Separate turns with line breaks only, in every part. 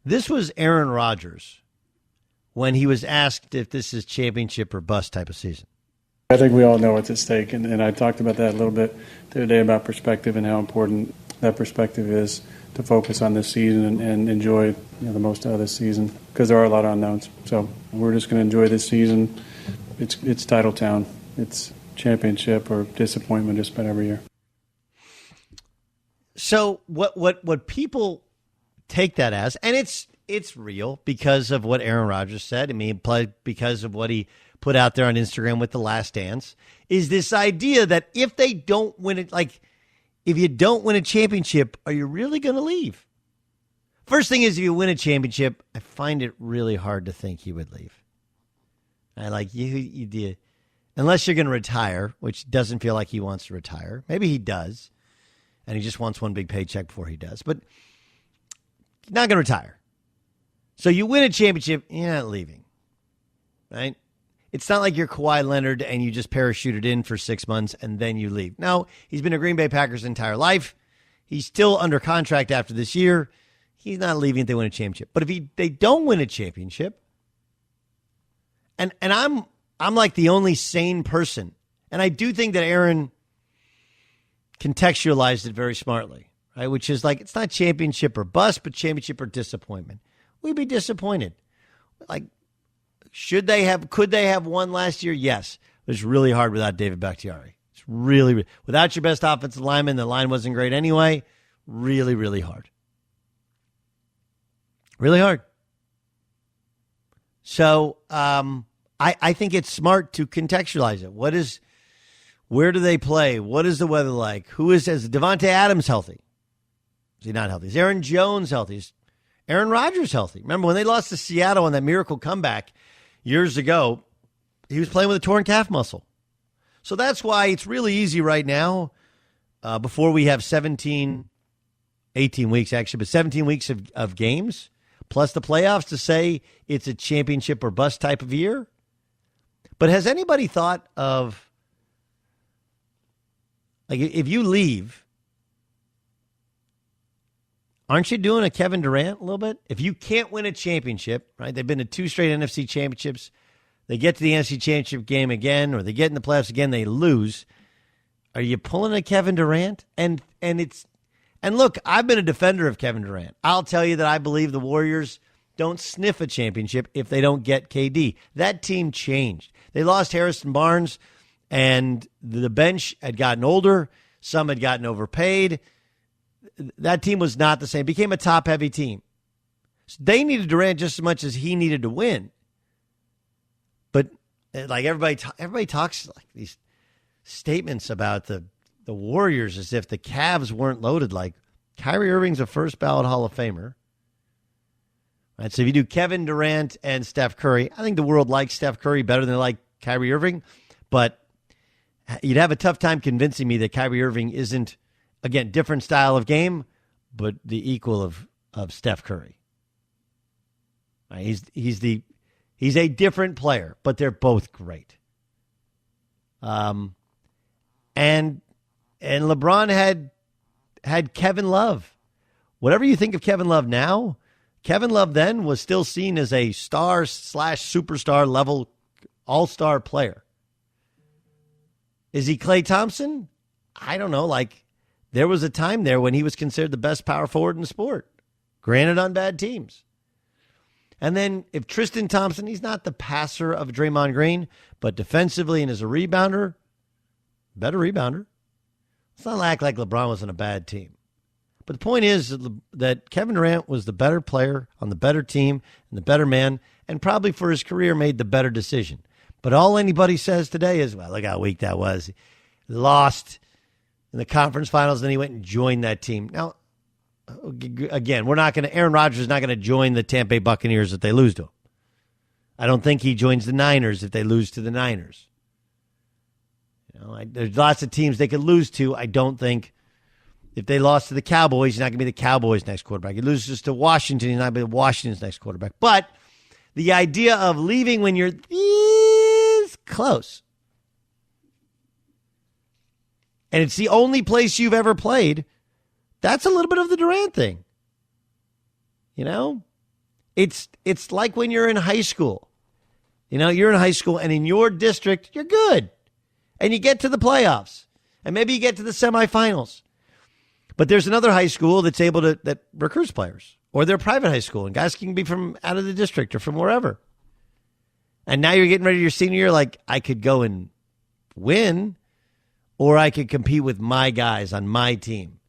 This was Aaron Rodgers when he was asked if this is championship or bust type of season.
I think we all know what's at stake, and I talked about that a little bit the other day about perspective and how important that perspective is to focus on this season and enjoy the most out of this season, because there are a lot of unknowns. So we're just going to enjoy this season. It's title town. It's championship or disappointment just about every year.
So what people take that as, and it's real because of what Aaron Rodgers said. I mean, because of what he put out there on Instagram with The Last Dance, is this idea that if they don't win it, like if you don't win a championship, are you really going to leave? First thing is, if you win a championship, I find it really hard to think he would leave. I like you did, unless you're going to retire, which doesn't feel like he wants to retire. Maybe he does, and he just wants one big paycheck before he does. But he's not going to retire. So you win a championship, you're not leaving, right? It's not like you're Kawhi Leonard and you just parachuted in for 6 months and then you leave. No, he's been a Green Bay Packers his entire life. He's still under contract after this year. He's not leaving if they win a championship. But if they don't win a championship, and I'm like the only sane person, and I do think that Aaron contextualized it very smartly, right? Which is like, it's not championship or bust, but championship or disappointment. We'd be disappointed. Like, could they have won last year? Yes. It was really hard without David Bakhtiari. It's really, without your best offensive lineman, the line wasn't great anyway. Really, really hard. Really hard. So I think it's smart to contextualize it. Where do they play? What is the weather like? Is Devontae Adams healthy? Is he not healthy? Is Aaron Jones healthy? Is Aaron Rodgers healthy? Remember when they lost to Seattle on that miracle comeback years ago, he was playing with a torn calf muscle. So that's why it's really easy right now, before we have 18 weeks actually, but 17 weeks of games, plus the playoffs, to say it's a championship or bust type of year. But has anybody thought of, like, if you leave, aren't you doing a Kevin Durant a little bit? If you can't win a championship, right? They've been to 2 straight NFC championships. They get to the NFC championship game again, or they get in the playoffs again, they lose. Are you pulling a Kevin Durant? And look, I've been a defender of Kevin Durant. I'll tell you that I believe the Warriors don't sniff a championship if they don't get KD. That team changed. They lost Harrison Barnes, and the bench had gotten older. Some had gotten overpaid. That team was not the same. It became a top-heavy team. So they needed Durant just as much as he needed to win. But like everybody talks like these statements about the Warriors as if the Cavs weren't loaded. Like, Kyrie Irving's a first-ballot Hall of Famer. Right, so if you do Kevin Durant and Steph Curry, I think the world likes Steph Curry better than they like Kyrie Irving. But you'd have a tough time convincing me that Kyrie Irving isn't, again, different style of game, but the equal of Steph Curry. Right, he's a different player, but they're both great. And LeBron had Kevin Love. Whatever you think of Kevin Love now, Kevin Love then was still seen as a star/superstar level all-star player. Is he Klay Thompson? I don't know. Like, there was a time there when he was considered the best power forward in the sport, granted on bad teams. And then if Tristan Thompson, he's not the passer of Draymond Green, but defensively and as a rebounder, better rebounder. Let's not act like LeBron was on a bad team. But the point is that Kevin Durant was the better player on the better team and the better man, and probably for his career made the better decision. But all anybody says today is, well, look how weak that was. He lost in the conference finals, then he went and joined that team. Now, again, Aaron Rodgers is not going to join the Tampa Bay Buccaneers if they lose to him. I don't think he joins the Niners if they lose to the Niners. There's lots of teams they could lose to. I don't think if they lost to the Cowboys, he's not going to be the Cowboys' next quarterback. He loses to Washington, he's not going to be Washington's next quarterback. But the idea of leaving when you're this close, and it's the only place you've ever played, that's a little bit of the Durant thing. It's like when you're in high school. You're in high school and in your district, you're good. And you get to the playoffs. And maybe you get to the semifinals. But there's another high school that's able to that recruits players. Or they're a private high school. And guys can be from out of the district or from wherever. And now you're getting ready to your senior year, like, I could go and win, or I could compete with my guys on my team.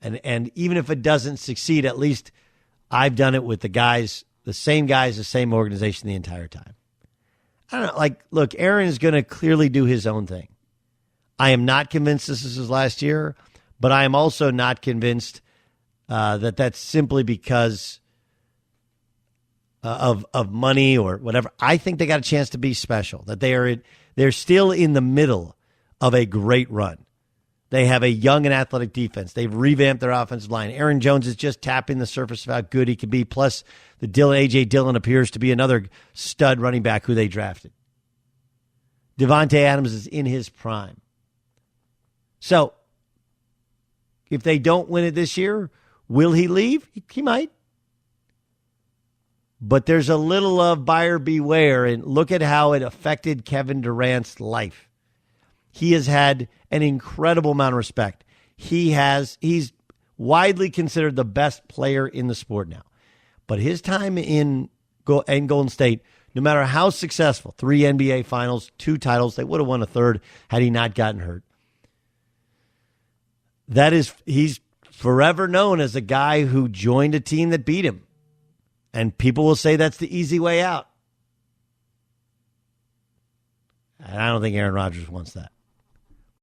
And even if it doesn't succeed, at least I've done it with the same guys, the same organization the entire time. I don't know. Look, Aaron is going to clearly do his own thing. I am not convinced this is his last year, but I am also not convinced that that's simply because of money or whatever. I think they got a chance to be special, that they're still in the middle of a great run. They have a young and athletic defense. They've revamped their offensive line. Aaron Jones is just tapping the surface of how good he can be. Plus, A.J. Dillon appears to be another stud running back who they drafted. Devontae Adams is in his prime. So, if they don't win it this year, will he leave? He might. But there's a little of buyer beware, and look at how it affected Kevin Durant's life. He has had an incredible amount of respect. He's widely considered the best player in the sport now. But his time in Golden State, no matter how successful, 3 NBA finals, 2 titles, they would have won a third had he not gotten hurt. He's forever known as a guy who joined a team that beat him. And people will say that's the easy way out. And I don't think Aaron Rodgers wants that.